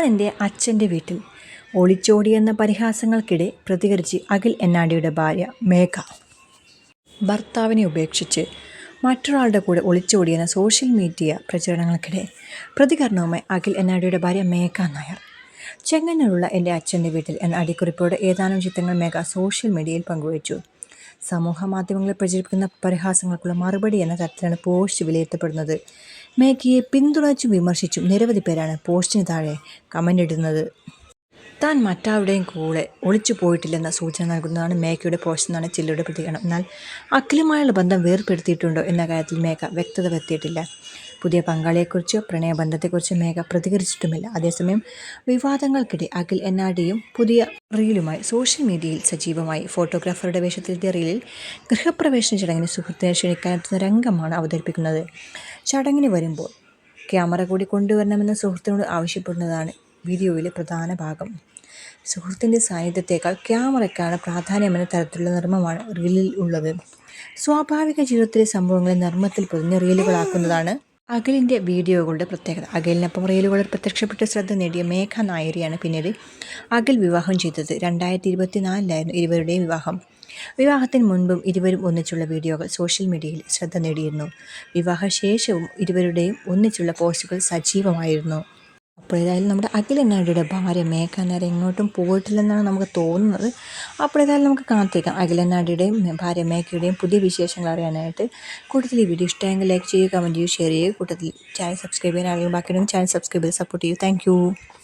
എൻ്റെ അച്ഛൻ്റെ വീട്ടിൽ ഒളിച്ചോടിയെന്ന പരിഹാസങ്ങൾക്കിടെ പ്രതികരിച്ച് അഖിൽ എന്നാടിയുടെ ഭാര്യ മേഘ. ഭർത്താവിനെ ഉപേക്ഷിച്ച് മറ്റൊരാളുടെ കൂടെ ഒളിച്ചോടിയെന്ന സോഷ്യൽ മീഡിയ പ്രചരണങ്ങൾക്കിടെ പ്രതികരണവുമായി അഖിൽ എന്നാടിയുടെ ഭാര്യ മേഘ നായർ. ചെങ്ങന്നൂരുള്ള എൻ്റെ അച്ഛൻ്റെ വീട്ടിൽ എന്ന അടിക്കുറിപ്പോടെ ഏതാനും ചിത്രങ്ങൾ മേഘ സോഷ്യൽ മീഡിയയിൽ പങ്കുവച്ചു. സമൂഹ മാധ്യമങ്ങളിൽ പ്രചരിപ്പിക്കുന്ന പരിഹാസങ്ങൾക്കുള്ള മറുപടി എന്ന തരത്തിലാണ് പോസ്റ്റ് വിലയിരുത്തപ്പെടുന്നത്. മേഘയെ പിന്തുണച്ചും വിമർശിച്ചും നിരവധി പേരാണ് പോസ്റ്റിന് താഴെ കമൻ്റ് ഇടുന്നത്. താൻ മറ്റാരുടെയും കൂടെ ഒളിച്ചു പോയിട്ടില്ലെന്ന സൂചന നൽകുന്നതാണ് മേഘയുടെ പോസ്റ്റ് എന്നാണ് ചിലരുടെ പ്രതികരണം. എന്നാൽ അഖിലുമായുള്ള ബന്ധം വേർപെടുത്തിയിട്ടുണ്ടോ എന്ന കാര്യത്തിൽ മേഘ വ്യക്തത വരുത്തിയിട്ടില്ല. പുതിയ പങ്കാളിയെക്കുറിച്ചോ പ്രണയബന്ധത്തെക്കുറിച്ചോ മേഘ പ്രതികരിച്ചിട്ടുമില്ല. അതേസമയം വിവാദങ്ങൾക്കിടെ അഖിൽ എന്നാടിയും പുതിയ റീലുമായി സോഷ്യൽ മീഡിയയിൽ സജീവമായി. ഫോട്ടോഗ്രാഫറുടെ വേഷത്തിലെത്തിയ റീലിൽ ഗൃഹപ്രവേശന ചടങ്ങിന് സുഹൃത്തിനെ ക്ഷണിക്കാനെത്തുന്ന രംഗമാണ് അവതരിപ്പിക്കുന്നത്. ചടങ്ങിന് വരുമ്പോൾ ക്യാമറ കൂടി കൊണ്ടുവരണമെന്ന് സുഹൃത്തിനോട് ആവശ്യപ്പെടുന്നതാണ് വീഡിയോയിലെ പ്രധാന ഭാഗം. സുഹൃത്തിൻ്റെ സാന്നിധ്യത്തേക്കാൾ ക്യാമറയ്ക്കാണ് പ്രാധാന്യമെന്ന തരത്തിലുള്ള നർമ്മമാണ് റീലിൽ ഉള്ളത്. സ്വാഭാവിക ജീവിതത്തിലെ സംഭവങ്ങളെ നർമ്മത്തിൽ പൊതിഞ്ഞ് റീലുകളാക്കുന്നതാണ് അഖിലിൻ്റെ വീഡിയോകളുടെ പ്രത്യേകത. അഖിലിനൊപ്പം റീലുകളിൽ പ്രത്യക്ഷപ്പെട്ട് ശ്രദ്ധ നേടിയ മേഘ നായരെയാണ് പിന്നീട് അഖിൽ വിവാഹം ചെയ്തത്. 2024 ഇരുവരുടെയും വിവാഹം. വിവാഹത്തിന് മുൻപും ഇരുവരും ഒന്നിച്ചുള്ള വീഡിയോകൾ സോഷ്യൽ മീഡിയയിൽ ശ്രദ്ധ നേടിയിരുന്നു. വിവാഹശേഷവും ഇരുവരുടെയും ഒന്നിച്ചുള്ള പോസ്റ്റുകൾ സജീവമായിരുന്നു. അപ്പോൾ ഏതായാലും നമ്മുടെ അഖിൽ എന്നാടിയുടെ ഭാര്യ മേഘ നായർ എങ്ങോട്ടും പോയിട്ടില്ലെന്നാണ് നമുക്ക് തോന്നുന്നത്. അപ്പോൾ ഏതായാലും നമുക്ക് കാത്തിരിക്കാം അഖിൽ എന്നാടിയുടെയും ഭാര്യ മേഘയുടെയും പുതിയ വിശേഷങ്ങൾ അറിയാനായിട്ട്. കൂട്ടത്തിൽ ഈ വീഡിയോ ഇഷ്ടമെങ്കിൽ ലൈക്ക് ചെയ്യുക, കമൻറ്റ് ചെയ്യുക, ഷെയർ ചെയ്യുക. കൂട്ടത്തിൽ ചാനൽ സബ്സ്ക്രൈബ് ചെയ്യാൻ ആരെങ്കിലും ബാക്കിയുണ്ടെങ്കിൽ ചാനൽ സബ്സ്ക്രൈബ് ചെയ്ത് സപ്പോർട്ട് ചെയ്യൂ. താങ്ക്